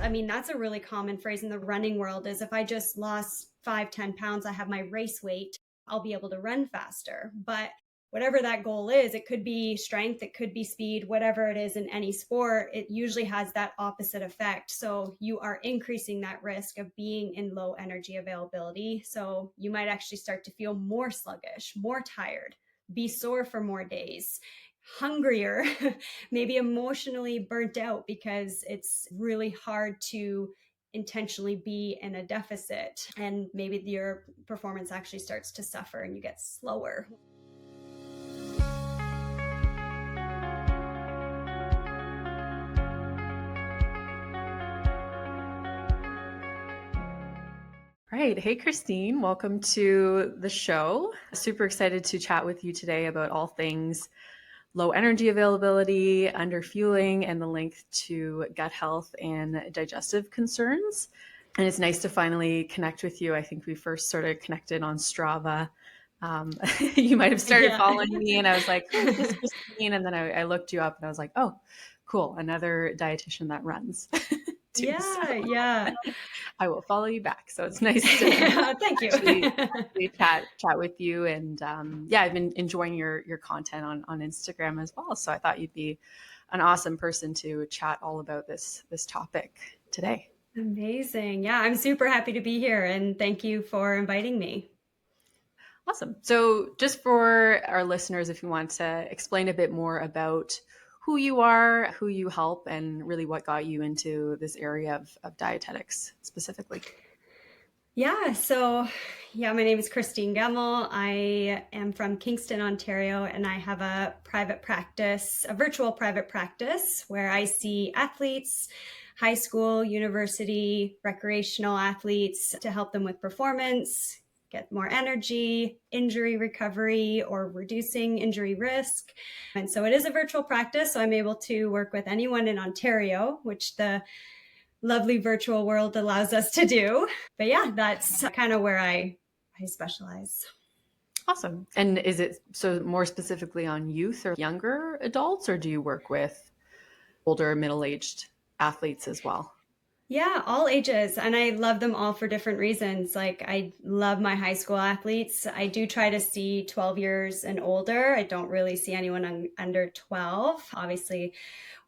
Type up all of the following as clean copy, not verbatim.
I mean, that's a really common phrase in the running world is if I just lost 5, 10 pounds, I have my race weight, I'll be able to run faster. But whatever that goal is, it could be strength, it could be speed, whatever it is in any sport, it usually has that opposite effect. So you are increasing that risk of being in low energy availability. So you might actually start to feel more sluggish, more tired, be sore for more days, hungrier, maybe emotionally burnt out because it's really hard to intentionally be in a deficit, and maybe your performance actually starts to suffer and you get slower. Right. Hey, Christine, welcome to the show. Super excited to chat with you today about all things low energy availability, underfueling, and the link to gut health and digestive concerns. And it's nice to finally connect with you. I think we first sort of connected on Strava. You might have started following me and I was like, who is this Christine? And then I looked you up and I was like, oh, cool. Another dietitian that runs. Too, Yeah. I will follow you back. So it's nice to thank you. actually chat with you. And I've been enjoying your content on Instagram as well. So I thought you'd be an awesome person to chat all about this topic today. Amazing. Yeah, I'm super happy to be here and thank you for inviting me. Awesome. So just for our listeners, if you want to explain a bit more about who you are, who you help, and really what got you into this area of dietetics specifically. Yeah, so my name is Christine Gemmell. I am from Kingston, Ontario, and I have a private practice, a virtual private practice where I see athletes, high school, university, recreational athletes to help them with performance, get more energy, injury recovery, or reducing injury risk. And so it is a virtual practice, so I'm able to work with anyone in Ontario, which the lovely virtual world allows us to do. But yeah, that's kind of where I specialize. Awesome. And is it so more specifically on youth or younger adults, or do you work with older, middle-aged athletes as well? Yeah, all ages. And I love them all for different reasons. Like I love my high school athletes. I do try to see 12 years and older. I don't really see anyone under 12, obviously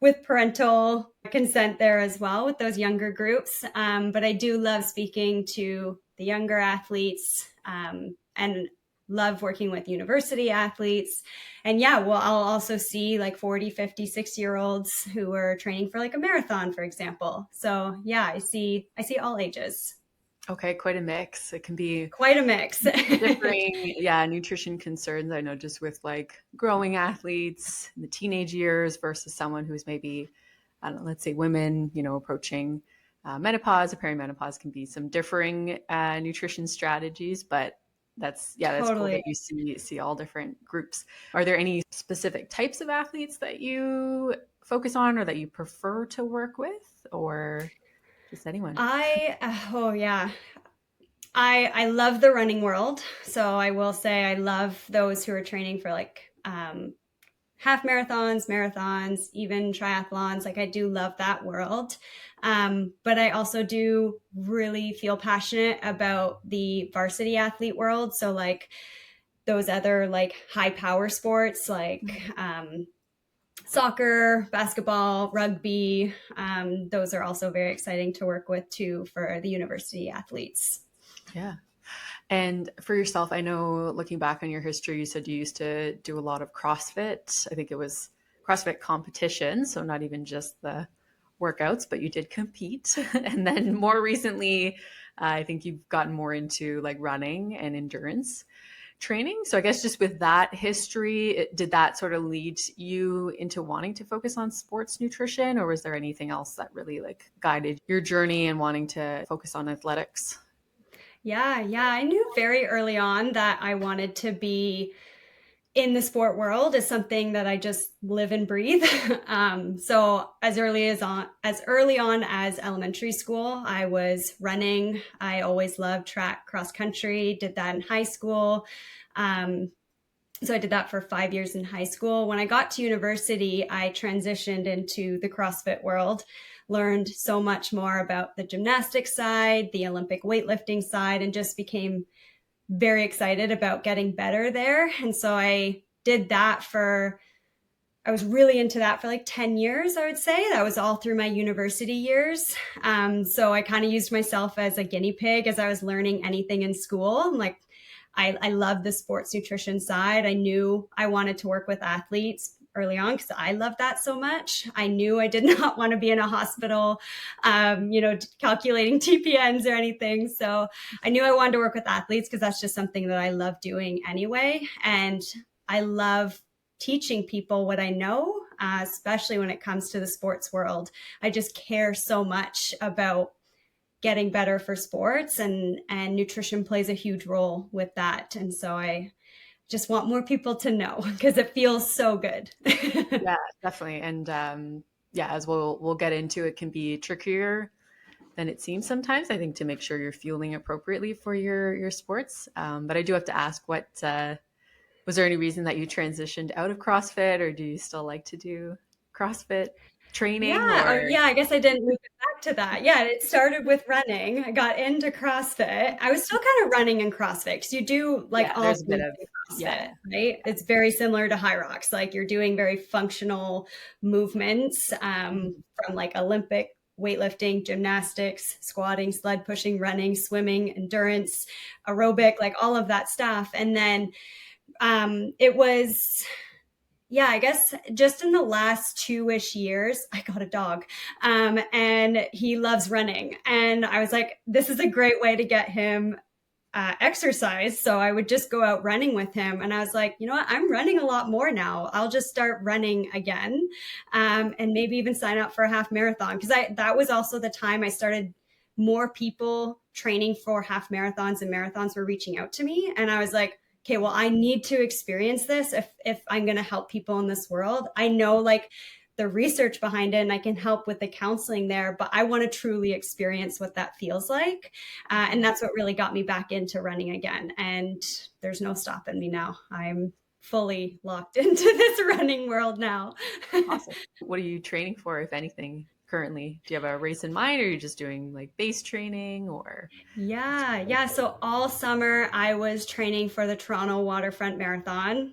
with parental consent there as well with those younger groups. But I do love speaking to the younger athletes and love working with university athletes. And yeah, well, I'll also see like 40, 50, 60-year-olds who are training for like a marathon, for example. So yeah, I see all ages. Okay, quite a mix. It can be quite a mix. differing, nutrition concerns. I know just with like growing athletes in the teenage years versus someone who's maybe, I don't know, let's say women, approaching menopause or perimenopause can be some differing nutrition strategies, but that's cool that you see all different groups. Are there any specific types of athletes that you focus on or that you prefer to work with, or just anyone? I love the running world. So I will say I love those who are training for like half marathons, even triathlons. Like I do love that world. But I also do really feel passionate about the varsity athlete world. So like those other like high power sports like soccer, basketball, rugby. Those are also very exciting to work with too for the university athletes. Yeah. And for yourself, I know looking back on your history, you said you used to do a lot of CrossFit. I think it was CrossFit competition, so not even just the workouts, but you did compete. And then more recently, I think you've gotten more into like running and endurance training. So I guess just with that history, did that sort of lead you into wanting to focus on sports nutrition, or was there anything else that really like guided your journey and wanting to focus on athletics? Yeah. I knew very early on that I wanted to be in the sport world is something that I just live and breathe. So as early on as elementary school, I was running. I always loved track, cross country, did that in high school. So I did that for 5 years in high school. When I got to university, I transitioned into the CrossFit world. learned so much more about the gymnastics side, the Olympic weightlifting side, and just became very excited about getting better there. And so I was really into that for like 10 years, I would say. That was all through my university years. So I kind of used myself as a guinea pig as I was learning anything in school. Like, I love the sports nutrition side. I knew I wanted to work with athletes early on because I love that so much. I knew I did not want to be in a hospital, calculating TPNs or anything. So I knew I wanted to work with athletes because that's just something that I love doing anyway. And I love teaching people what I know, especially when it comes to the sports world. I just care so much about getting better for sports, and nutrition plays a huge role with that. And so I just want more people to know because it feels so good. Yeah, definitely. And yeah, as we'll get into, it can be trickier than it seems sometimes, I think, to make sure you're fueling appropriately for your sports. But I do have to ask, what was there any reason that you transitioned out of CrossFit, or do you still like to do CrossFit training? Or Yeah, I guess I didn't move it back to that. Yeah, it started with running. I got into CrossFit. I was still kind of running in CrossFit because you do like yeah, all there's a bit things of, in CrossFit, yeah. right? It's very similar to high rocks. Like you're doing very functional movements, Mhm. from like Olympic weightlifting, gymnastics, squatting, sled pushing, running, swimming, endurance, aerobic, like all of that stuff. And then it was, yeah, I guess just in the last 2-ish years, I got a dog, and he loves running. And I was like, this is a great way to get him exercise. So I would just go out running with him. And I was like, you know what? I'm running a lot more now. I'll just start running again, and maybe even sign up for a half marathon. Because that was also the time I started, more people training for half marathons and marathons were reaching out to me. And I was like, okay, well, I need to experience this if I'm going to help people in this world. I know like the research behind it and I can help with the counseling there, but I want to truly experience what that feels like. And that's what really got me back into running again. And there's no stopping me now. I'm fully locked into this running world now. Awesome. What are you training for, if anything, currently? Do you have a race in mind, or are you just doing like base training, or? Yeah. So all summer I was training for the Toronto Waterfront Marathon,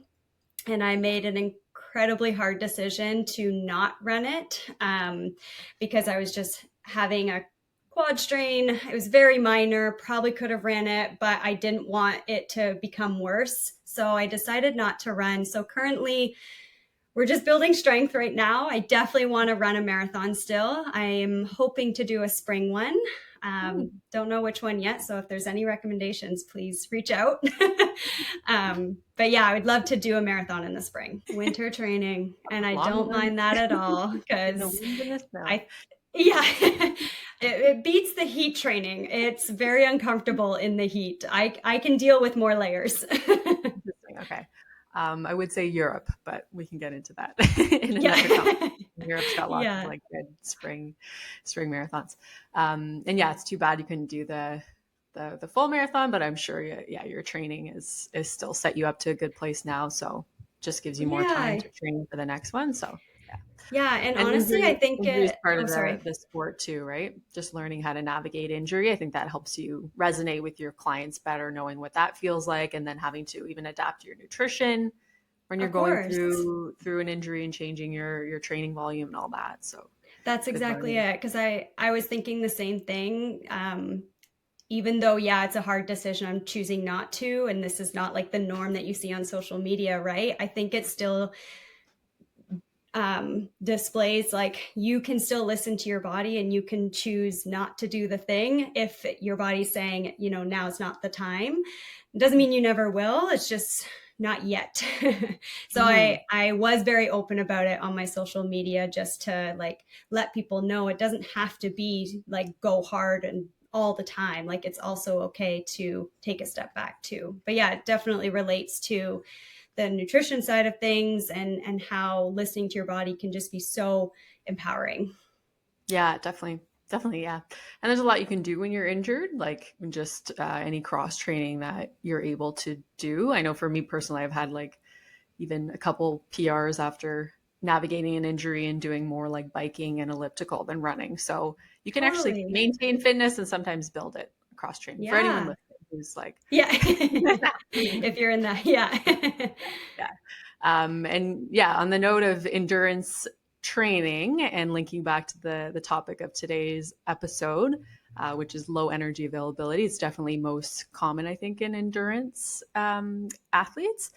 and I made an incredibly hard decision to not run it, because I was just having a quad strain. It was very minor, probably could have ran it, but I didn't want it to become worse. So I decided not to run. So currently, we're just building strength right now. I definitely want to run a marathon still. I am hoping to do a spring one. Don't know which one yet. So if there's any recommendations, please reach out. But yeah, I would love to do a marathon in the spring, winter training. And I Long don't run mind that at all in the because wind and the snow. yeah, it beats the heat training. It's very uncomfortable in the heat. I can deal with more layers. Interesting. Okay. I would say Europe, but we can get into that in another conversation. Yeah. Europe's got lots of Yeah. like good spring marathons. And yeah, it's too bad you couldn't do the full marathon, but I'm sure yeah, your training is still set you up to a good place now. So just gives you more time Yeah. to train for the next one. So yeah. Yeah. And And honestly, I think injury is part oh, of sorry. the sport too, right? Just learning how to navigate injury. I think that helps you resonate with your clients better, knowing what that feels like, and then having to even adapt your nutrition when you're Of going course. through an injury and changing your training volume and all that. So That's good exactly learning. it. Because I was thinking the same thing. Even though, yeah, it's a hard decision, I'm choosing not to. And this is not like the norm that you see on social media, right? I think it still displays like you can still listen to your body and you can choose not to do the thing if your body's saying, now is not the time. It doesn't mean you never will. It's just not yet. So Mhm. I was very open about it on my social media just to like let people know it doesn't have to be like go hard and all the time. Like it's also okay to take a step back too. But yeah, it definitely relates to the nutrition side of things and how listening to your body can just be so empowering. Yeah, definitely, yeah. And there's a lot you can do when you're injured, like just any cross training that you're able to do. I know for me personally, I've had like even a couple PRs after navigating an injury and doing more like biking and elliptical than running. So you can actually Totally. maintain fitness and sometimes build it cross training for anyone Yeah. listening who's like, Yeah. If you're in that, yeah. yeah. And yeah, on the note of endurance training and linking back to the topic of today's episode, which is low energy availability, it's definitely most common, I think, in endurance athletes.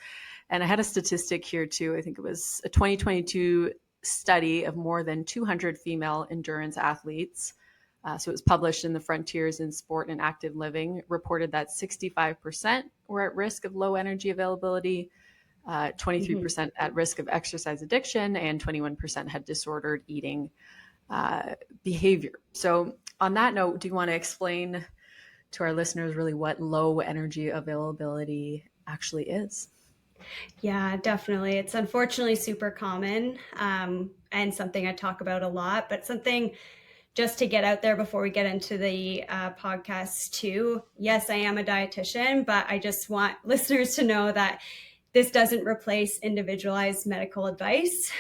And I had a statistic here too. I think it was a 2022 study of more than 200 female endurance athletes. So it was published in the Frontiers in Sport and Active Living, reported that 65% were at risk of low energy availability, 23% at risk of exercise addiction, and 21% had disordered eating behavior. So on that note, do you want to explain to our listeners really what low energy availability actually is? Yeah, definitely. It's unfortunately super common, and something I talk about a lot, but something just to get out there before we get into the podcast too. Yes, I am a dietitian, but I just want listeners to know that this doesn't replace individualized medical advice.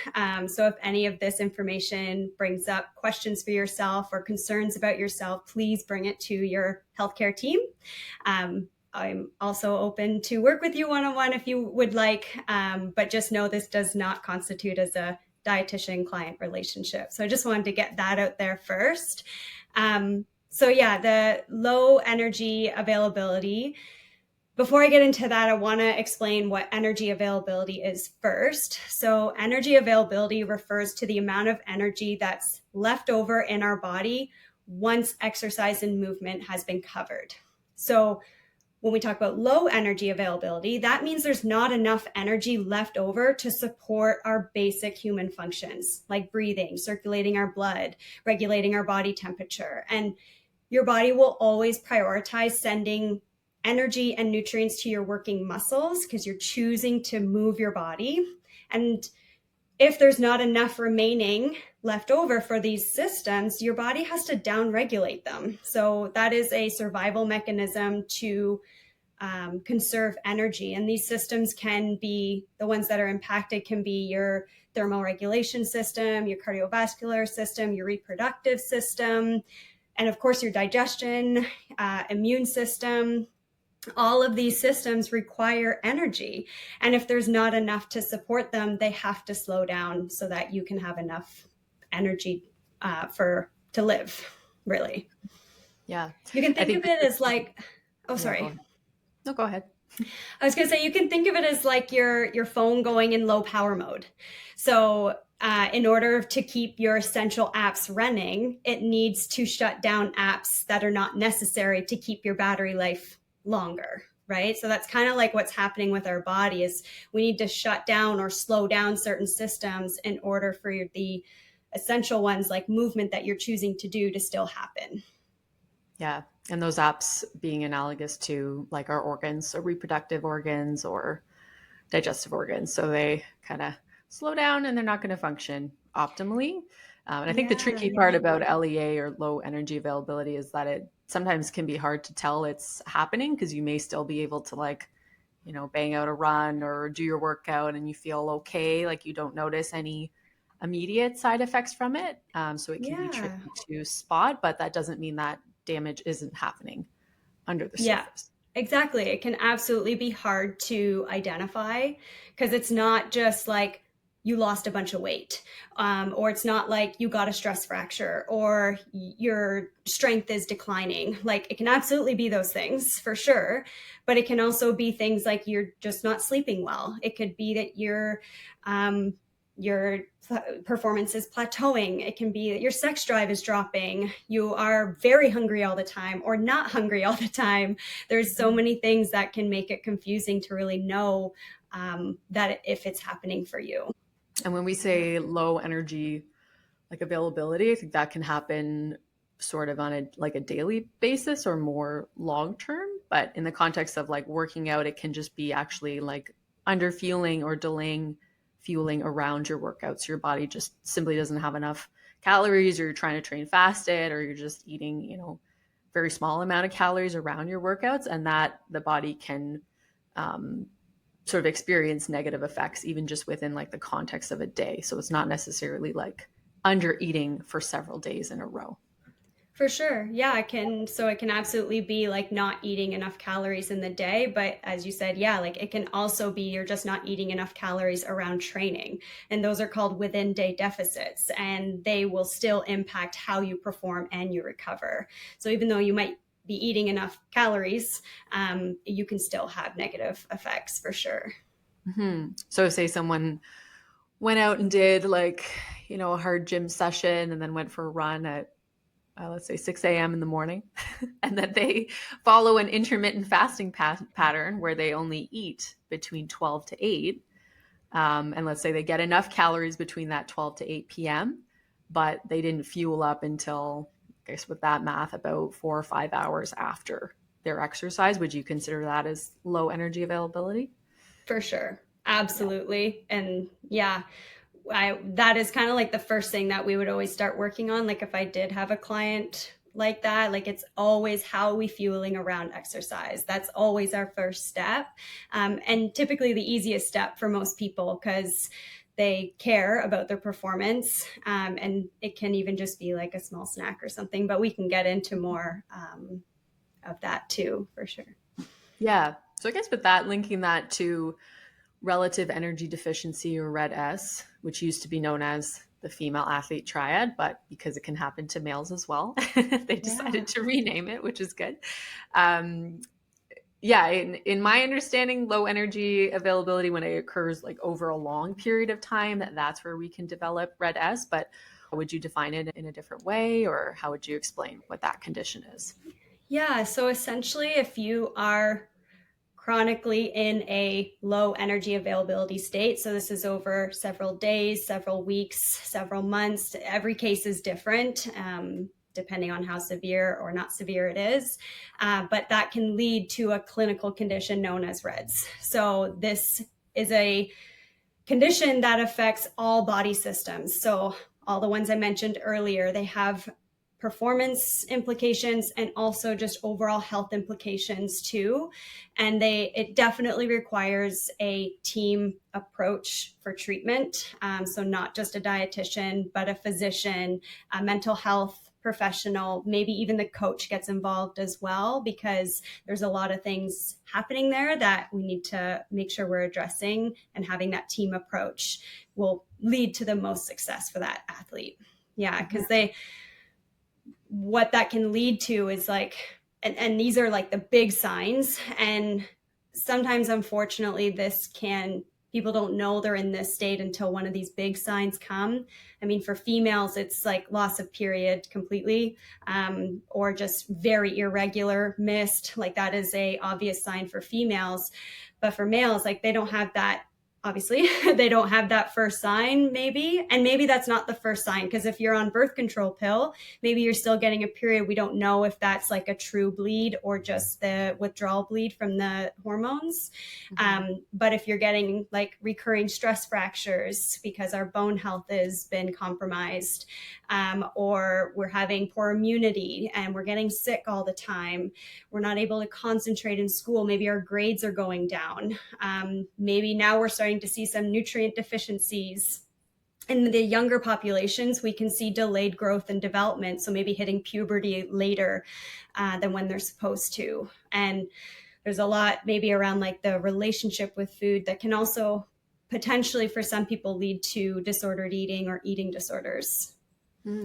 So if any of this information brings up questions for yourself or concerns about yourself, please bring it to your healthcare team. I'm also open to work with you one-on-one if you would like, but just know this does not constitute as a dietitian client relationship. So I just wanted to get that out there first. So yeah, the low energy availability. Before I get into that, I want to explain what energy availability is first. So energy availability refers to the amount of energy that's left over in our body once exercise and movement has been covered. So when we talk about low energy availability, that means there's not enough energy left over to support our basic human functions like breathing, circulating our blood, regulating our body temperature. And your body will always prioritize sending energy and nutrients to your working muscles because you're choosing to move your body. And if there's not enough remaining left over for these systems, your body has to downregulate them. So that is a survival mechanism to conserve energy. And these systems can be the ones that are impacted can be your thermoregulation system, your cardiovascular system, your reproductive system, and of course your digestion, immune system. All of these systems require energy. And if there's not enough to support them, they have to slow down so that you can have enough energy to live, really. Yeah. You can I think think of it as like, oh, yeah, go sorry. ahead. No, go ahead. I was going to say, you can think of it as like your phone going in low power mode. So in order to keep your essential apps running, it needs to shut down apps that are not necessary to keep your battery life longer, right? So that's kind of like what's happening with our body is we need to shut down or slow down certain systems in order for the essential ones like movement that you're choosing to do to still happen. Yeah. And those apps being analogous to like our organs, so reproductive organs or digestive organs. So they kind of slow down and they're not going to function optimally. And I think the tricky part about LEA or low energy availability is that it sometimes can be hard to tell it's happening because you may still be able to like, bang out a run or do your workout and you feel okay. Like you don't notice any immediate side effects from it. So it can be tricky to spot, but that doesn't mean that damage isn't happening under the Yeah, surface. exactly. It can absolutely be hard to identify because it's not just like you lost a bunch of weight, or it's not like you got a stress fracture or your strength is declining. Like it can absolutely be those things for sure, but it can also be things like you're just not sleeping well. It could be that your performance is plateauing. It can be that your sex drive is dropping. You are very hungry all the time or not hungry all the time. There's so many things that can make it confusing to really know that if it's happening for you. And when we say low energy, like availability, I think that can happen sort of on a daily basis or more long term. But in the context of like working out, it can just be actually like underfueling or delaying fueling around your workouts. Your body just simply doesn't have enough calories, or you're trying to train fasted, or you're just eating, very small amount of calories around your workouts, and that the body can sort of experience negative effects, even just within like the context of a day. So it's not necessarily like under eating for several days in a row. For sure. Yeah, it can absolutely be like not eating enough calories in the day. But as you said, yeah, like it can also be you're just not eating enough calories around training. And those are called within day deficits. And they will still impact how you perform and you recover. So even though you might be eating enough calories, you can still have negative effects for sure. Mm-hmm. So say someone went out and did like, a hard gym session and then went for a run at let's say 6 a.m. in the morning, and that they follow an intermittent fasting pattern where they only eat between 12 to 8. And let's say they get enough calories between that 12 to 8 p.m., but they didn't fuel up until, I guess with that math, about 4 or 5 hours after their exercise. Would you consider that as low energy availability? For sure. Yeah. Absolutely. And yeah, that is kind of like the first thing that we would always start working on. Like if I did have a client like that, like it's always how are we fueling around exercise? That's always our first step. And typically the easiest step for most people because they care about their performance. And it can even just be like a small snack or something, but we can get into more of that too, for sure. Yeah. So I guess with that, linking that to relative energy deficiency or red S, which used to be known as the female athlete triad, but because it can happen to males as well, they Yeah. decided to rename it, which is good. Um, yeah, in my understanding, low energy availability, when it occurs like over a long period of time, that's where we can develop red S. But would you define it in a different way, or how would you explain what that condition is? Yeah. So essentially, if you are chronically in a low energy availability state. So this is over several days, several weeks, several months. Every case is different. Depending on how severe or not severe it is. But that can lead to a clinical condition known as REDS. So this is a condition that affects all body systems. So all the ones I mentioned earlier, they have performance implications and also just overall health implications too. And it definitely requires a team approach for treatment. So not just a dietitian, but a physician, a mental health professional, maybe even the coach gets involved as well, because there's a lot of things happening there that we need to make sure we're addressing, and having that team approach will lead to the most success for that athlete. Yeah, because what that can lead to is like, and these are like the big signs. And sometimes, unfortunately, people don't know they're in this state until one of these big signs come. I mean, for females, it's like loss of period completely, or just very irregular, missed. Like that is a obvious sign for females. But for males, like they don't have that, obviously they don't have that first sign, maybe. And maybe that's not the first sign, because if you're on birth control pill, maybe you're still getting a period. We don't know if that's like a true bleed or just the withdrawal bleed from the hormones. But if you're getting like recurring stress fractures because our bone health has been compromised, or we're having poor immunity and we're getting sick all the time, we're not able to concentrate in school, maybe our grades are going down, maybe now we're starting to see some nutrient deficiencies. In the younger populations, we can see delayed growth and development, so maybe hitting puberty later than when they're supposed to. And there's a lot maybe around like the relationship with food that can also potentially for some people lead to disordered eating or eating disorders.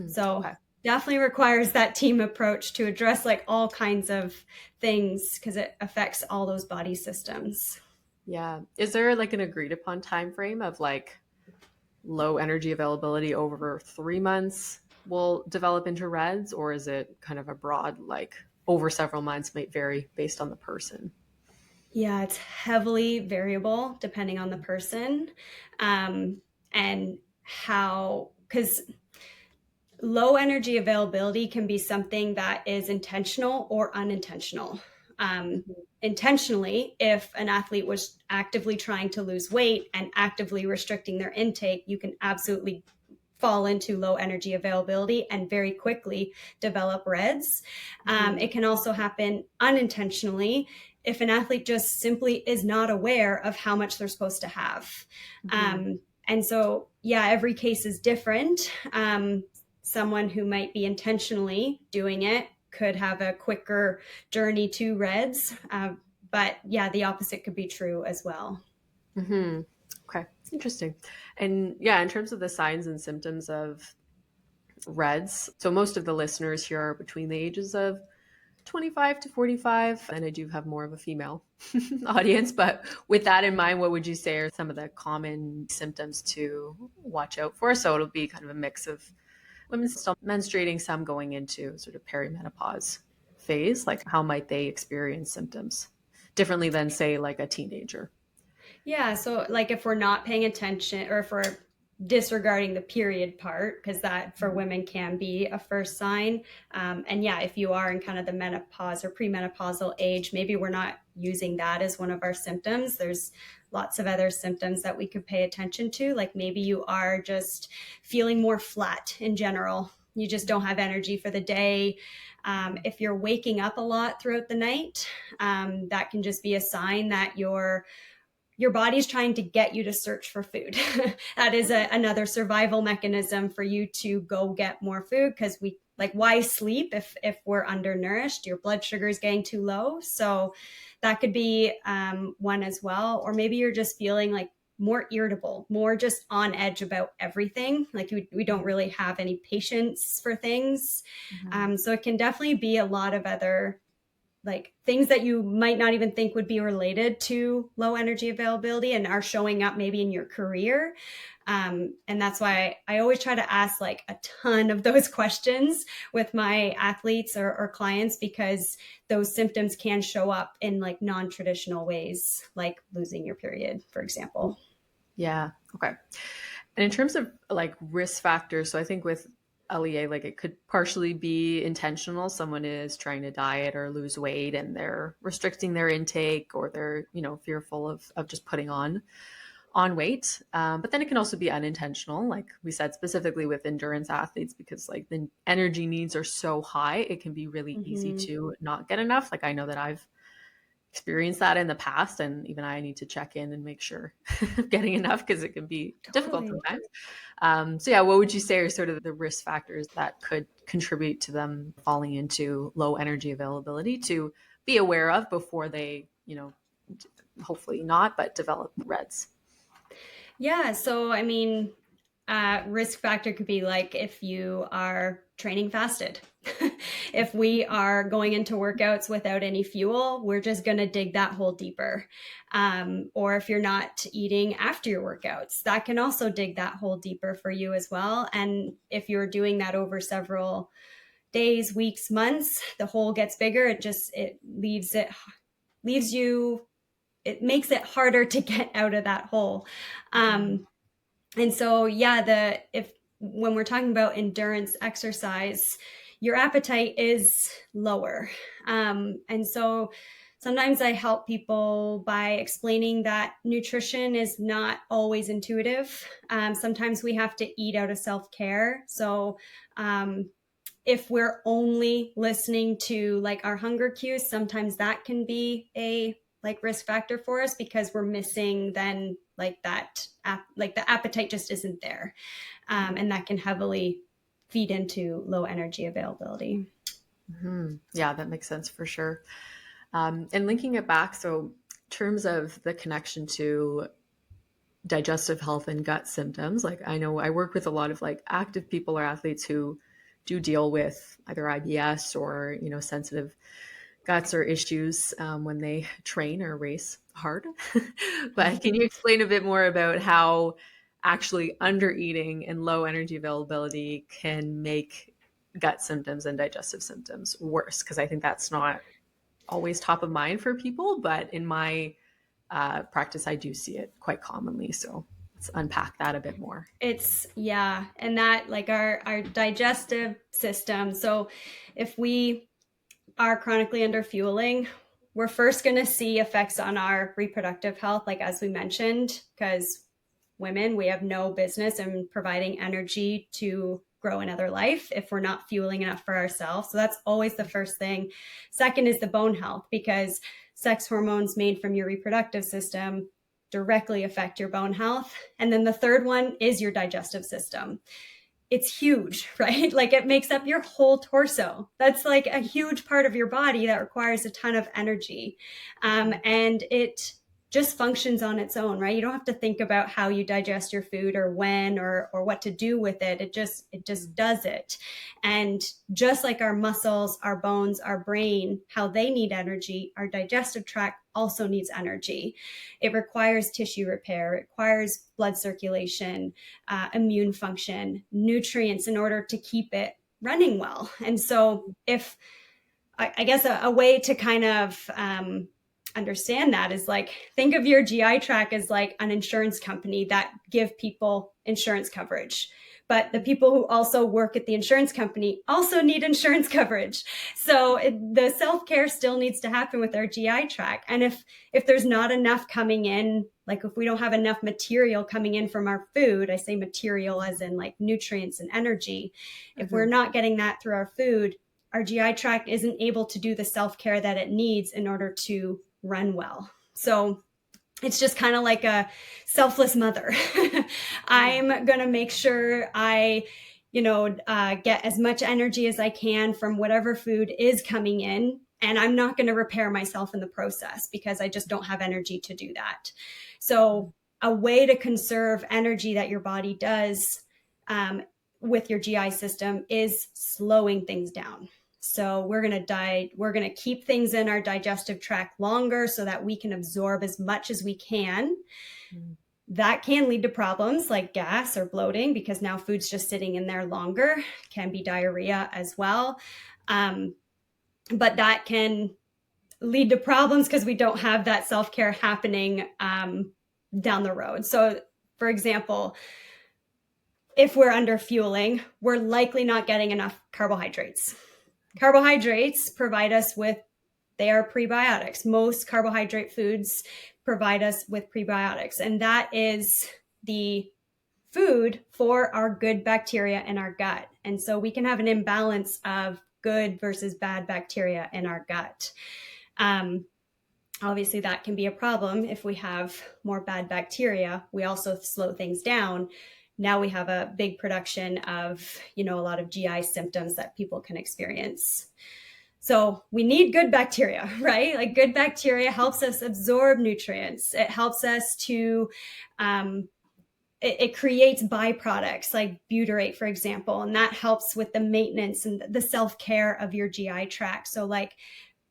So Okay. definitely requires that team approach to address like all kinds of things, because it affects all those body systems. Yeah. Is there like an agreed upon time frame of like low energy availability over 3 months will develop into reds, or is it kind of a broad like over several months might vary based on the person? Yeah, it's heavily variable depending on the person, and how, because low energy availability can be something that is intentional or unintentional. Mhm. Intentionally, if an athlete was actively trying to lose weight and actively restricting their intake, you can absolutely fall into low energy availability and very quickly develop REDS. Mhm. It can also happen unintentionally if an athlete just simply is not aware of how much they're supposed to have. And so, yeah, every case is different. Someone who might be intentionally doing it could have a quicker journey to reds. But yeah, the opposite could be true as well. Okay, interesting. And yeah, in terms of the signs and symptoms of reds, so most of the listeners here are between the ages of 25 to 45, and I do have more of a female audience. But with that in mind, what would you say are some of the common symptoms to watch out for? So it'll be kind of a mix of women still menstruating, some going into sort of perimenopause phase. Like, how might they experience symptoms differently than, say, like a teenager? Yeah, so like if we're not paying attention or if we're disregarding the period part, because that for women can be a first sign. And yeah, if you are in kind of the menopause or premenopausal age, maybe we're not using that as one of our symptoms. There's lots of other symptoms that we could pay attention to. Like maybe you are just feeling more flat in general. You just don't have energy for the day. If you're waking up a lot throughout the night, that can just be a sign that your body's trying to get you to search for food. That is another survival mechanism for you to go get more food, because we like, why sleep if we're undernourished? Your blood sugar is getting too low. So that could be one as well. Or maybe you're just feeling like more irritable, more just on edge about everything. Like we don't really have any patience for things. So it can definitely be a lot of other like things that you might not even think would be related to low energy availability and are showing up maybe in your career. And that's why I always try to ask like a ton of those questions with my athletes or clients, because those symptoms can show up in like non-traditional ways, like losing your period, for example. Yeah. Okay. And in terms of like risk factors, so I think with LEA, like it could partially be intentional. Someone is trying to diet or lose weight and they're restricting their intake, or they're, fearful of just putting on weight. But then it can also be unintentional, like we said, specifically with endurance athletes, because like the energy needs are so high, it can be really easy to not get enough. Like I know that I've experienced that in the past, and even I need to check in and make sure I'm getting enough, because it can be difficult Totally. sometimes. So yeah, what would you say are sort of the risk factors that could contribute to them falling into low energy availability to be aware of before they, hopefully not, but develop reds? Yeah. So, I mean, risk factor could be like if you are training fasted. If we are going into workouts without any fuel, we're just going to dig that hole deeper. Or if you're not eating after your workouts, that can also dig that hole deeper for you as well. And if you're doing that over several days, weeks, months, the hole gets bigger. It leaves you, it makes it harder to get out of that hole. And so, yeah, if when we're talking about endurance exercise, your appetite is lower. And so sometimes I help people by explaining that nutrition is not always intuitive. Sometimes we have to eat out of self-care. So if we're only listening to like our hunger cues, sometimes that can be a like risk factor for us, because we're missing then like that like the appetite just isn't there. And that can heavily feed into low energy availability. Yeah, that makes sense for sure. And linking it back, so in terms of the connection to digestive health and gut symptoms, like I know I work with a lot of like active people or athletes who do deal with either IBS or sensitive guts or issues when they train or race hard. But can you explain a bit more about how actually under eating and low energy availability can make gut symptoms and digestive symptoms worse? Because I think that's not always top of mind for people, but in my practice, I do see it quite commonly. So let's unpack that a bit more. It's yeah, and that like our digestive system. So if we are chronically underfueling, we're first going to see effects on our reproductive health, like as we mentioned, because women, we have no business in providing energy to grow another life if we're not fueling enough for ourselves. So that's always the first thing. Second is the bone health, because sex hormones made from your reproductive system directly affect your bone health. And then the third one is your digestive system. It's huge, right? Like it makes up your whole torso. That's like a huge part of your body that requires a ton of energy. And it just functions on its own, right? You don't have to think about how you digest your food or when or what to do with it. It just does it. And just like our muscles, our bones, our brain, how they need energy, our digestive tract also needs energy. It requires tissue repair, it requires blood circulation, immune function, nutrients in order to keep it running well. And so if I guess a way to kind of understand that is like, think of your GI tract as like an insurance company that give people insurance coverage. But the people who also work at the insurance company also need insurance coverage. So the self-care still needs to happen with our GI tract. And if there's not enough coming in, like if we don't have enough material coming in from our food, I say material as in like nutrients and energy. If we're not getting that through our food, our GI tract isn't able to do the self-care that it needs in order to run well. So it's just kind of like a selfless mother. I'm going to make sure I, get as much energy as I can from whatever food is coming in. And I'm not going to repair myself in the process because I just don't have energy to do that. So a way to conserve energy that your body does with your GI system is slowing things down. So we're going to keep things in our digestive tract longer so that we can absorb as much as we can. That can lead to problems like gas or bloating because now food's just sitting in there longer. Can be diarrhea as well. But that can lead to problems because we don't have that self-care happening down the road. So for example, if we're underfueling, we're likely not getting enough carbohydrates. Carbohydrates provide us with, they are prebiotics. Most carbohydrate foods provide us with prebiotics, and that is the food for our good bacteria in our gut. And so we can have an imbalance of good versus bad bacteria in our gut. Obviously, that can be a problem if we have more bad bacteria. We also slow things down. Now we have a big production of, a lot of GI symptoms that people can experience. So we need good bacteria, right? Like good bacteria helps us absorb nutrients. It helps us to, it creates byproducts like butyrate, for example, and that helps with the maintenance and the self-care of your GI tract. So like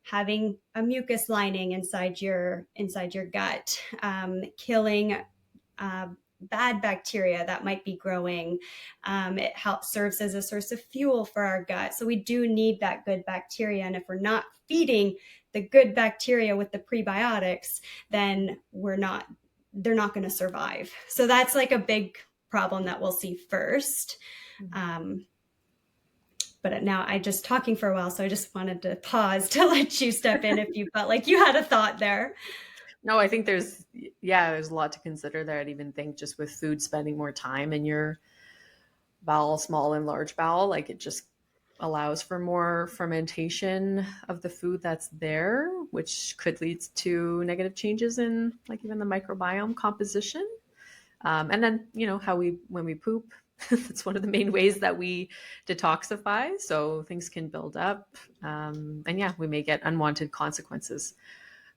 having a mucus lining inside your gut, killing bad bacteria that might be growing. It serves as a source of fuel for our gut. So we do need that good bacteria. And if we're not feeding the good bacteria with the prebiotics, then they're not going to survive. So that's like a big problem that we'll see first. But now I just talking for a while, so I just wanted to pause to let you step in if you felt like you had a thought there. No, I think there's a lot to consider there. I'd even think just with food, spending more time in your bowel, small and large bowel, like it just allows for more fermentation of the food that's there, which could lead to negative changes in like even the microbiome composition. And then, when we poop, that's one of the main ways that we detoxify. So things can build up. And we may get unwanted consequences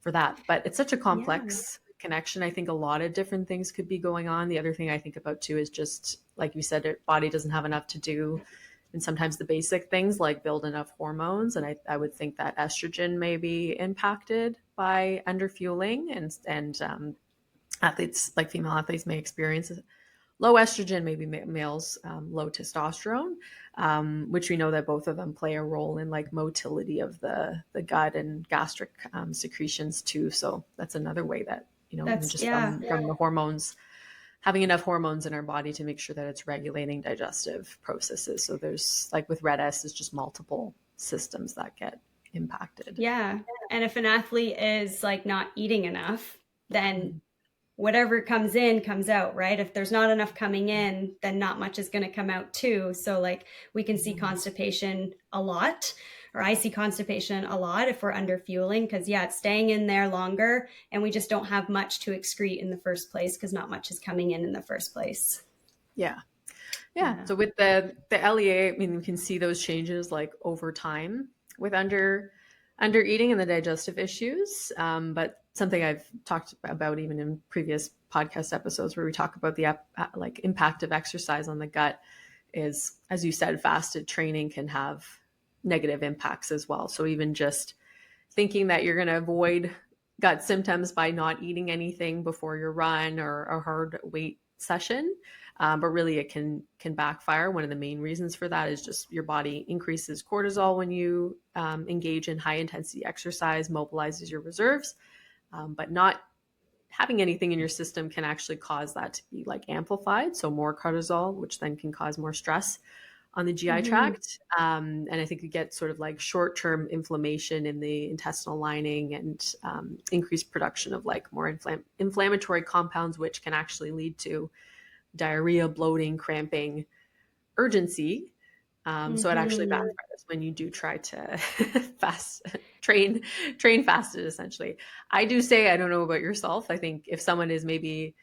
for that. But it's such a complex connection. I think a lot of different things could be going on. The other thing I think about too is just, like you said, your body doesn't have enough to do. And sometimes the basic things like build enough hormones. And I would think that estrogen may be impacted by underfueling, and athletes, like female athletes, may experience low estrogen, maybe males, low testosterone, which we know that both of them play a role in like motility of the gut and gastric secretions too. So that's another way that, from the hormones, having enough hormones in our body to make sure that it's regulating digestive processes. So there's, like with red S, it's just multiple systems that get impacted. Yeah. And if an athlete is like not eating enough, then whatever comes in comes out, right? If there's not enough coming in, then not much is going to come out too. So like we can see constipation a lot, or I see constipation a lot if we're underfueling, because yeah, it's staying in there longer and we just don't have much to excrete in the first place because not much is coming in the first place. Yeah. Yeah. So with the LEA, I mean, you can see those changes like over time with under eating and the digestive issues. But something I've talked about even in previous podcast episodes where we talk about the like impact of exercise on the gut is, as you said, fasted training can have negative impacts as well. So even just thinking that you're going to avoid gut symptoms by not eating anything before your run or a hard weight session, but really it can backfire. One of the main reasons for that is just your body increases cortisol when you engage in high intensity exercise, mobilizes your reserves, but not having anything in your system can actually cause that to be like amplified. So more cortisol, which then can cause more stress on the GI tract. And I think you get sort of like short-term inflammation in the intestinal lining and increased production of like more inflammatory compounds, which can actually lead to diarrhea, bloating, cramping, urgency. So it actually backfires when you do try to train fasted, essentially. I do say, I don't know about yourself, I think if someone is maybe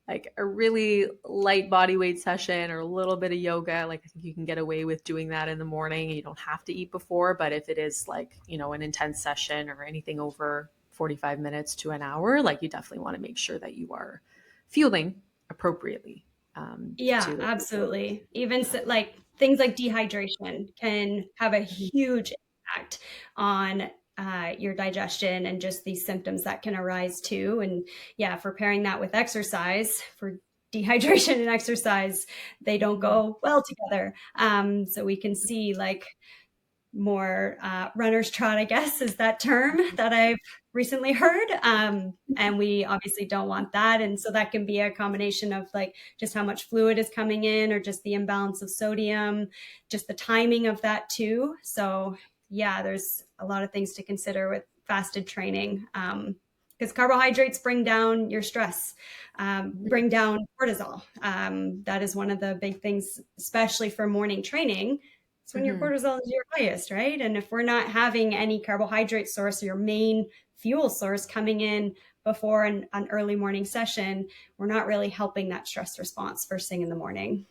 like a really light body weight session or a little bit of yoga, like I think you can get away with doing that in the morning. You don't have to eat before, but if it is like, an intense session or anything over 45 minutes to an hour, like you definitely want to make sure that you are fueling appropriately. Yeah, absolutely. Even like things like dehydration can have a huge impact on your digestion and just these symptoms that can arise too. And yeah, if we're pairing that with exercise, for dehydration and exercise, they don't go well together. So we can see like more runner's trot, I guess, is that term that I've recently heard. And we obviously don't want that. And so that can be a combination of like just how much fluid is coming in or just the imbalance of sodium, just the timing of that too. So yeah, there's a lot of things to consider with fasted training. Because carbohydrates bring down your stress, bring down cortisol. That is one of the big things, especially for morning training. It's when your cortisol is your highest, right? And if we're not having any carbohydrate source or your main fuel source coming in before an early morning session, we're not really helping that stress response first thing in the morning.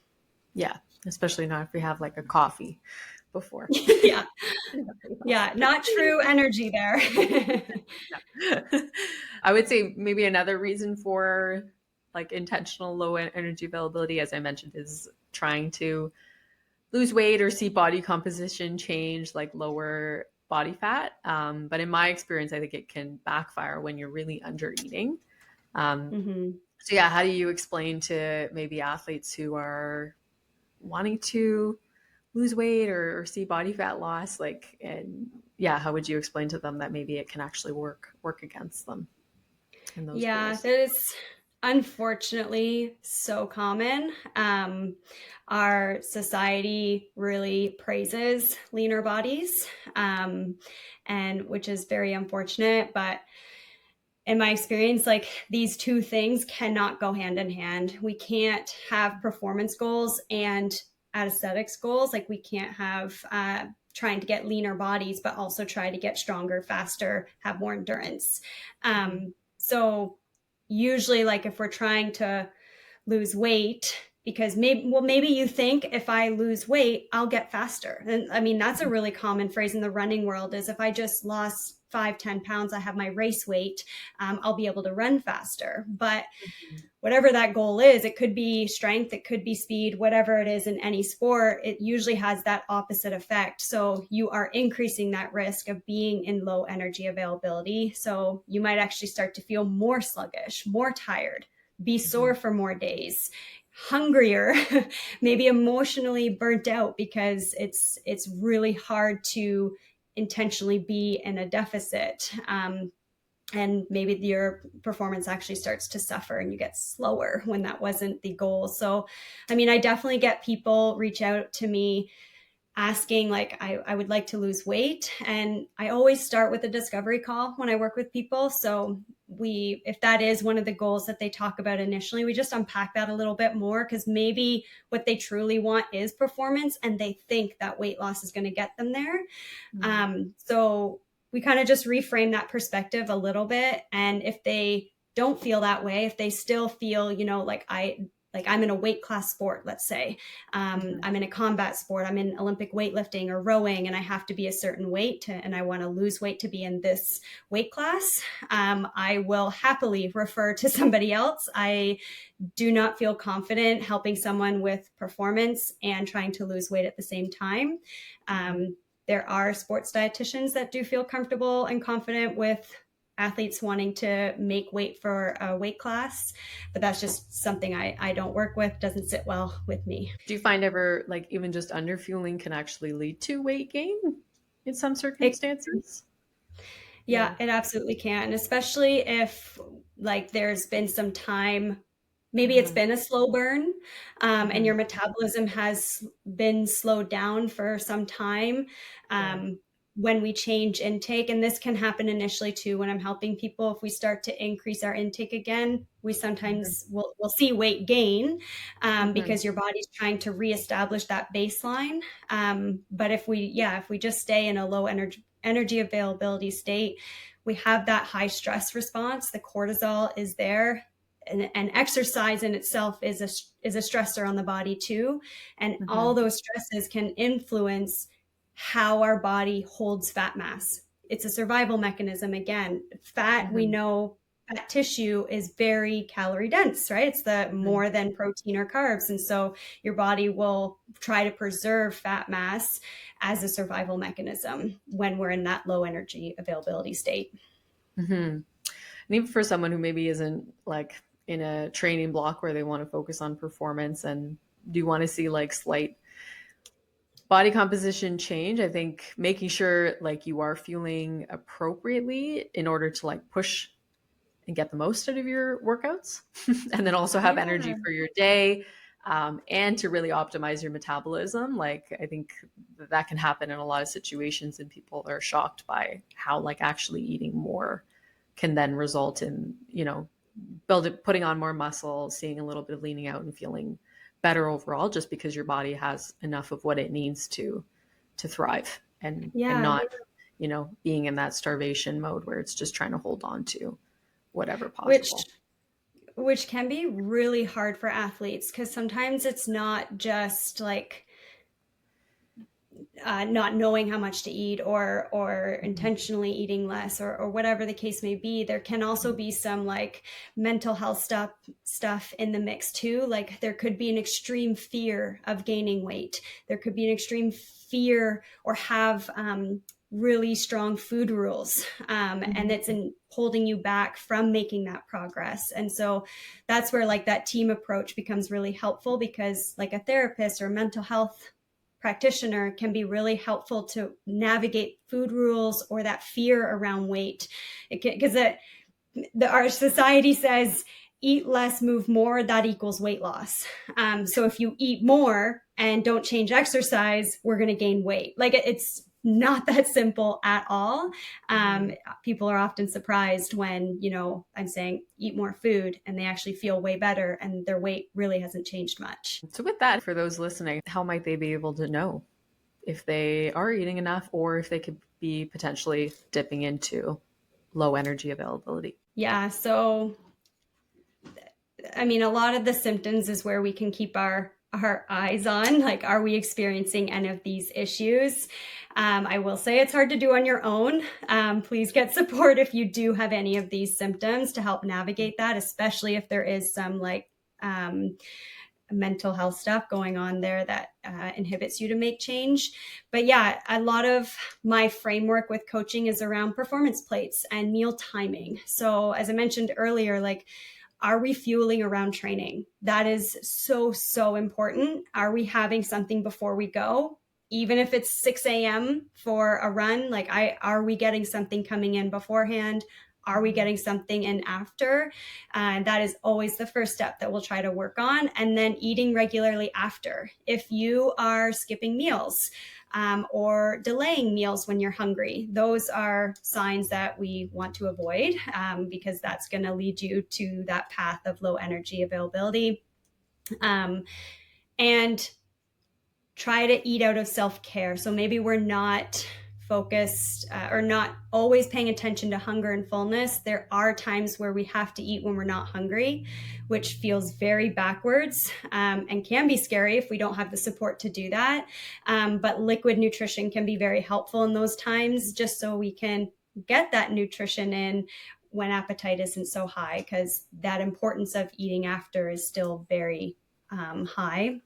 Yeah, especially not if we have like a coffee before. Yeah. Yeah, not true energy there. I would say maybe another reason for like intentional low energy availability, as I mentioned, is trying to lose weight or see body composition change, like lower body fat. But in my experience, I think it can backfire when you're really under eating. So yeah, how do you explain to maybe athletes who are wanting to lose weight or see body fat loss, like, and yeah, how would you explain to them that maybe it can actually work against them in those goals? That is unfortunately so common. Our society really praises leaner bodies, and which is very unfortunate. But in my experience, like these two things cannot go hand in hand. We can't have performance goals and aesthetics goals. Like we can't have trying to get leaner bodies, but also try to get stronger, faster, have more endurance. So usually like if we're trying to lose weight, because maybe you think if I lose weight, I'll get faster. And I mean, that's a really common phrase in the running world is if I just lost 5-10 pounds, I have my race weight, I'll be able to run faster. But whatever that goal is, it could be strength, it could be speed, whatever it is in any sport, it usually has that opposite effect. So you are increasing that risk of being in low energy availability. So you might actually start to feel more sluggish, more tired, be sore for more days, hungrier, maybe emotionally burnt out because it's really hard to intentionally be in a deficit. And maybe your performance actually starts to suffer and you get slower when that wasn't the goal. So, I mean, I definitely get people reach out to me asking like, I would like to lose weight. And I always start with a discovery call when I work with people. So if that is one of the goals that they talk about initially, we just unpack that a little bit more, because maybe what they truly want is performance and they think that weight loss is going to get them there. So we kind of just reframe that perspective a little bit. And if they don't feel that way, if they still feel, like I'm in a weight class sport, let's say, I'm in a combat sport, I'm in Olympic weightlifting or rowing, and I have to be a certain weight and I want to lose weight to be in this weight class, I will happily refer to somebody else. I do not feel confident helping someone with performance and trying to lose weight at the same time. There are sports dietitians that do feel comfortable and confident with athletes wanting to make weight for a weight class, but that's just something I don't work with, doesn't sit well with me. Do you find ever like even just underfueling can actually lead to weight gain in some It, circumstances? yeah, it absolutely can, especially if like there's been some time, maybe it's been a slow burn, and your metabolism has been slowed down for some time. When we change intake, and this can happen initially too, when I'm helping people, if we start to increase our intake again, we sometimes will see weight gain, because your body's trying to reestablish that baseline. But if we just stay in a low energy availability state, we have that high stress response. The cortisol is there, and exercise in itself is a stressor on the body too. And all those stresses can influence how our body holds fat mass. It's a survival mechanism. Again, fat, we know fat tissue is very calorie dense, right? It's the more than protein or carbs. And so your body will try to preserve fat mass as a survival mechanism when we're in that low energy availability state. And even for someone who maybe isn't like in a training block where they want to focus on performance and do want to see like slight body composition change, I think making sure like you are fueling appropriately in order to like push and get the most out of your workouts and then also have energy for your day, and to really optimize your metabolism. Like I think that can happen in a lot of situations and people are shocked by how like actually eating more can then result in, putting on more muscle, seeing a little bit of leaning out and feeling better overall, just because your body has enough of what it needs to thrive and not, being in that starvation mode where it's just trying to hold on to whatever possible. Which can be really hard for athletes, because sometimes it's not just like not knowing how much to eat or intentionally eating less or whatever the case may be. There can also be some like mental health stuff in the mix too. Like there could be an extreme fear of gaining weight. There could be an extreme fear or have really strong food rules, and it's in holding you back from making that progress. And so that's where like that team approach becomes really helpful, because like a therapist or mental health practitioner can be really helpful to navigate food rules or that fear around weight, because our society says eat less, move more, that equals weight loss. So if you eat more and don't change exercise, we're going to gain weight. Like it's not that simple at all. People are often surprised when, I'm saying eat more food and they actually feel way better and their weight really hasn't changed much. So with that, for those listening, how might they be able to know if they are eating enough or if they could be potentially dipping into low energy availability? Yeah. So, I mean, a lot of the symptoms is where we can keep our eyes on, like, are we experiencing any of these issues? I will say it's hard to do on your own. Please get support if you do have any of these symptoms to help navigate that, especially if there is some like mental health stuff going on there that inhibits you to make change. But yeah, a lot of my framework with coaching is around performance plates and meal timing. So as I mentioned earlier, like, are we fueling around training? That is so, so important. Are we having something before we go? Even if it's 6 a.m. for a run, like are we getting something coming in beforehand? Are we getting something in after? And that is always the first step that we'll try to work on. And then eating regularly after. If you are skipping meals, or delaying meals when you're hungry. Those are signs that we want to avoid because that's going to lead you to that path of low energy availability. And try to eat out of self-care. So maybe we're not focused or not always paying attention to hunger and fullness. There are times where we have to eat when we're not hungry, which feels very backwards and can be scary if we don't have the support to do that. But liquid nutrition can be very helpful in those times, just so we can get that nutrition in when appetite isn't so high, because that importance of eating after is still very high.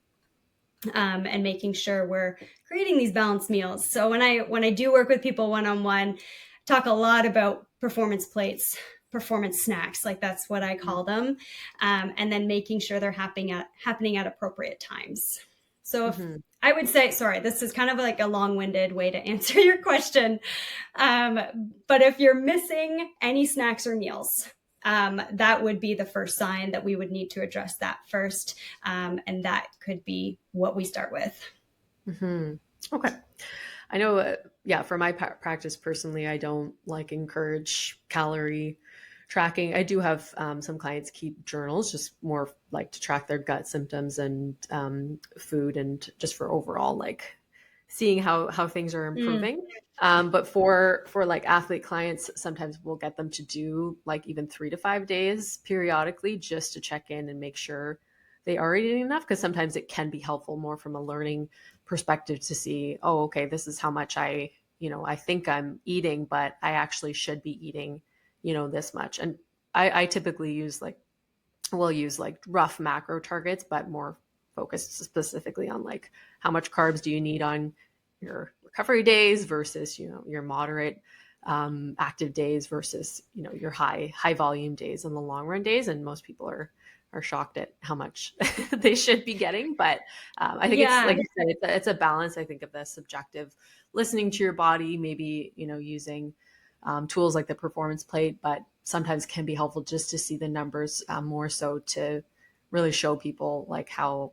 And making sure we're creating these balanced meals. So when I do work with people one-on-one, talk a lot about performance plates, performance snacks, like that's what I call them, and then making sure they're happening at appropriate times. So if I would say, sorry, this is kind of like a long-winded way to answer your question, but if you're missing any snacks or meals, that would be the first sign that we would need to address that first. And that could be what we start with. Okay. I know, for my practice personally, I don't encourage calorie tracking. I do have some clients keep journals, just more like to track their gut symptoms and food, and just for overall seeing how things are improving. But for athlete clients, sometimes we'll get them to do even 3 to 5 days periodically, just to check in and make sure they are eating enough. Because sometimes it can be helpful more from a learning perspective to see, oh, okay, this is how much I think I'm eating, but I actually should be eating, this much. And I typically use we'll use rough macro targets, but more focused specifically on how much carbs do you need on your recovery days versus, your moderate active days versus, your high volume days and the long run days. And most people are shocked at how much they should be getting. But I think it's, like you said, it's a balance, I think, of the subjective, listening to your body, maybe, using tools like the performance plate, but sometimes can be helpful just to see the numbers more so to really show people how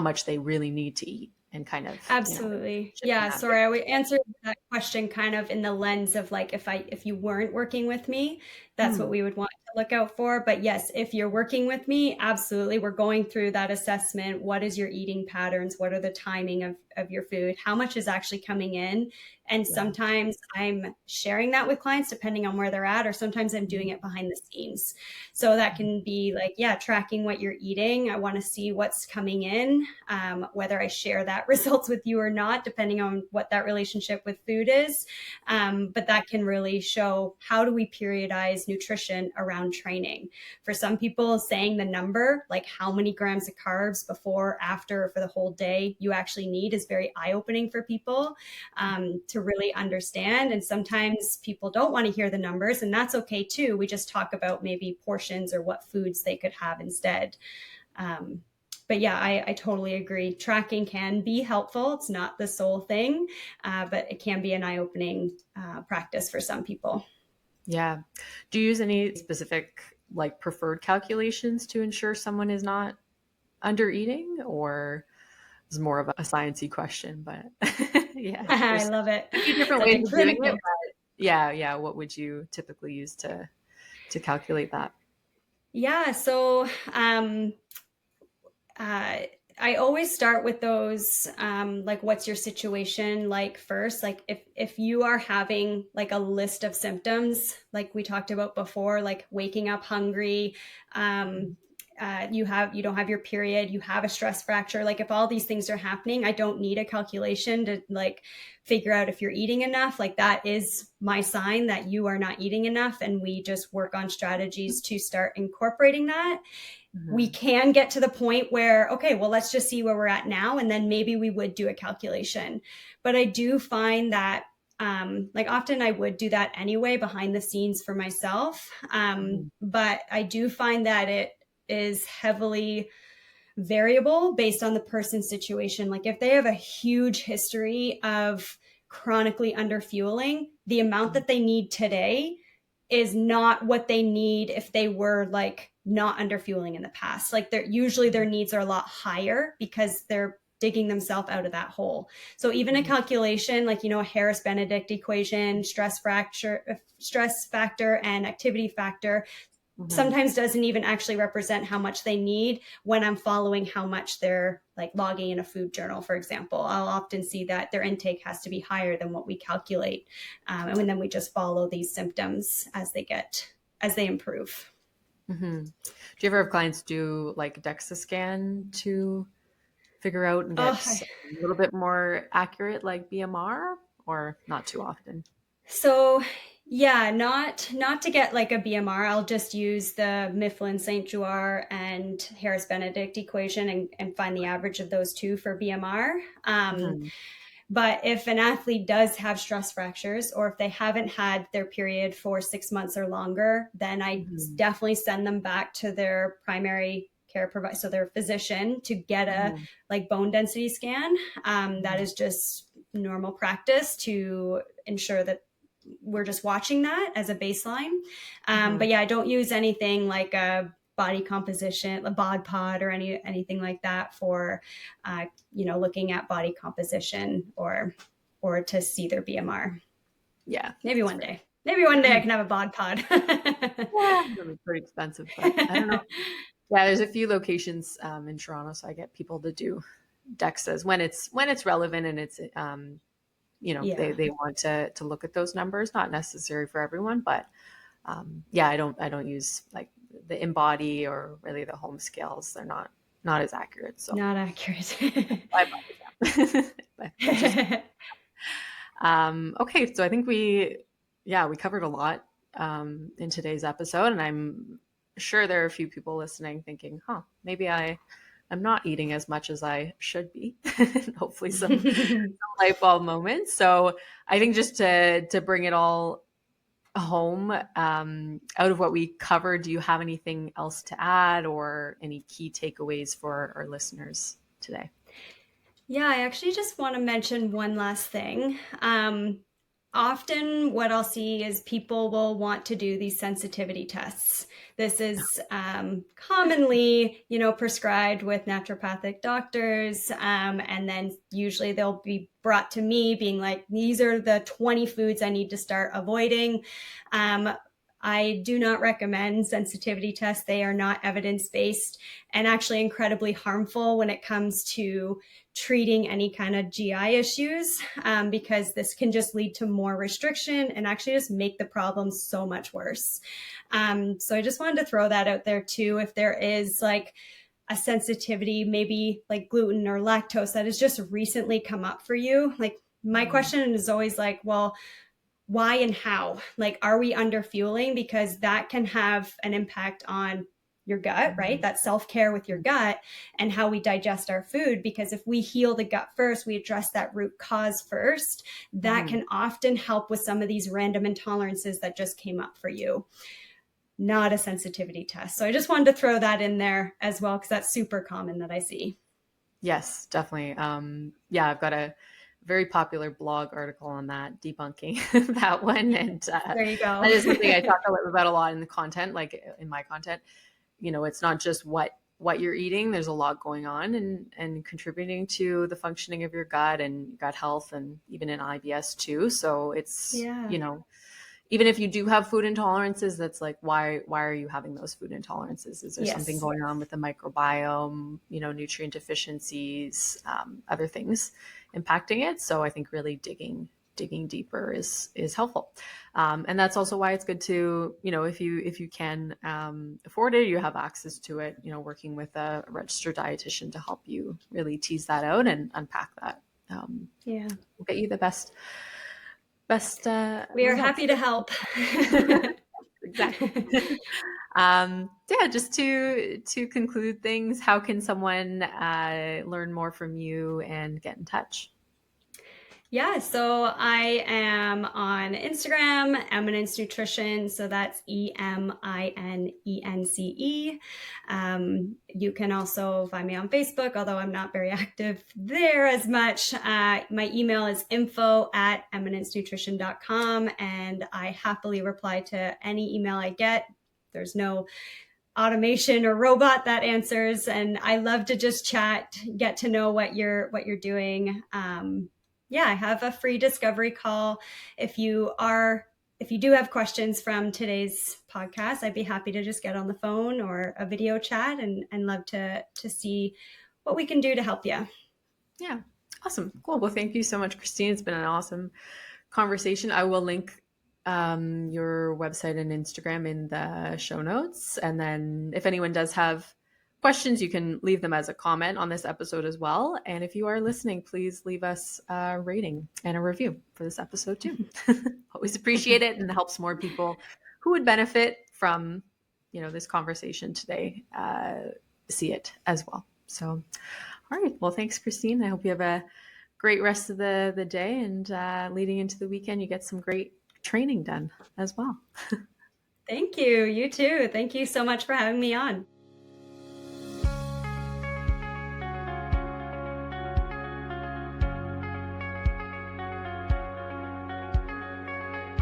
much they really need to eat. And kind of absolutely, sorry, I would answer that question kind of in the lens of if you weren't working with me, that's what we would want to look out for. But yes, if you're working with me, absolutely, we're going through that assessment. What is your eating patterns? What are the timing of your food? How much is actually coming in? And sometimes I'm sharing that with clients depending on where they're at, or sometimes I'm doing it behind the scenes. So that can be tracking what you're eating. I want to see what's coming in, whether I share that results with you or not, depending on what that relationship with food is. But that can really show, how do we periodize nutrition around training? For some people, saying the number, like how many grams of carbs before, after, for the whole day you actually need, is very eye-opening for people to really understand. And sometimes people don't want to hear the numbers, and that's okay too. We just talk about maybe portions or what foods they could have instead. But yeah, I totally agree. Tracking can be helpful. It's not the sole thing, but it can be an eye-opening practice for some people. Yeah. Do you use any specific preferred calculations to ensure someone is not under eating, or is more of a sciencey question? But yeah, I love it. A few different ways of doing it. But what would you typically use to calculate that? Yeah. So I always start with those, what's your situation first? If you are having a list of symptoms, like we talked about before, waking up hungry, you don't have your period, you have a stress fracture. If all these things are happening, I don't need a calculation to figure out if you're eating enough. That is my sign that you are not eating enough. And we just work on strategies to start incorporating that. We can get to the point where, okay, well, let's just see where we're at now. And then maybe we would do a calculation. But I do find that often I would do that anyway behind the scenes for myself. But I do find that it is heavily variable based on the person's situation. If they have a huge history of chronically underfueling, the amount that they need today is not what they need if they were not underfueling in the past. Usually their needs are a lot higher because their digging themselves out of that hole. So even a calculation like, a Harris-Benedict equation, stress factor and activity factor sometimes doesn't even actually represent how much they need when I'm following how much they're like logging in a food journal, for example. I'll often see that their intake has to be higher than what we calculate. And then we just follow these symptoms as they improve. Do you ever have clients do like DEXA scan to figure out and get a little bit more accurate, like BMR, or not too often? So yeah, not to get like a BMR. I'll just use the Mifflin St. Jouard and Harris-Benedict equation and find the average of those two for BMR. But if an athlete does have stress fractures, or if they haven't had their period for 6 months or longer, then I definitely send them back to their primary care provider, so their physician, to get a like bone density scan. That is just normal practice to ensure that we're just watching that as a baseline. But yeah, I don't use anything like a body composition, a bod pod, or anything like that for, looking at body composition or to see their BMR. Yeah. Maybe one day I can have a bod pod. Yeah, it's pretty expensive, but I don't know. Yeah, there's a few locations in Toronto, so I get people to do DEXAs when it's relevant and it's they want to look at those numbers. Not necessary for everyone, but I don't use like the InBody or really the home scales. They're not as accurate. So not accurate. But okay, so I think we covered a lot in today's episode, and I'm sure there are a few people listening thinking, maybe I'm not eating as much as I should be. Hopefully some light bulb moments. So I think just to bring it all home, out of what we covered, do you have anything else to add or any key takeaways for our listeners today? Yeah, I actually just want to mention one last thing. Often what I'll see is people will want to do these sensitivity tests. This is commonly, prescribed with naturopathic doctors. And then usually they'll be brought to me being like, these are the 20 foods I need to start avoiding. I do not recommend sensitivity tests. They are not evidence-based and actually incredibly harmful when it comes to treating any kind of GI issues, because this can just lead to more restriction and actually just make the problem so much worse. So I just wanted to throw that out there too. If there is like a sensitivity, maybe like gluten or lactose that has just recently come up for you, like my question is always like, well, why and how? Like, are we underfueling? Because that can have an impact on your gut, right? That self-care with your gut and how we digest our food. Because if we heal the gut first, we address that root cause first, that can often help with some of these random intolerances that just came up for you. Not a sensitivity test. So I just wanted to throw that in there as well, because that's super common that I see. Yes, definitely. I've got a very popular blog article on that, debunking that one. And there you go. That is something I talk about a lot in the content, like in my content. It's not just what you're eating. There's a lot going on and contributing to the functioning of your gut and gut health, and even in IBS too. So it's, even if you do have food intolerances, that's like, why are you having those food intolerances? Is there something going on with the microbiome, nutrient deficiencies, other things impacting it? So I think really digging deeper is helpful. And that's also why it's good to, if you can afford it, you have access to it, working with a registered dietitian to help you really tease that out and unpack that. We'll get you the best we are results. Happy to help. Exactly. Just to conclude things, how can someone learn more from you and get in touch? Yeah, so I am on Instagram, Eminence Nutrition. So that's EMINENCE. You can also find me on Facebook, although I'm not very active there as much. My email is info@eminencenutrition.com, and I happily reply to any email I get. There's no automation or robot that answers. And I love to just chat, get to know what you're doing. Yeah, I have a free discovery call. If you do have questions from today's podcast, I'd be happy to just get on the phone or a video chat, and love to see what we can do to help you. Yeah. Awesome. Cool. Well, thank you so much, Christine. It's been an awesome conversation. I will link your website and Instagram in the show notes. And then if anyone does have questions, you can leave them as a comment on this episode as well. And if you are listening, please leave us a rating and a review for this episode too. Always appreciate it, and it helps more people who would benefit from, this conversation today see it as well. So, all right. Well, thanks, Christine. I hope you have a great rest of the day, and leading into the weekend, you get some great training done as well. Thank you. You too. Thank you so much for having me on.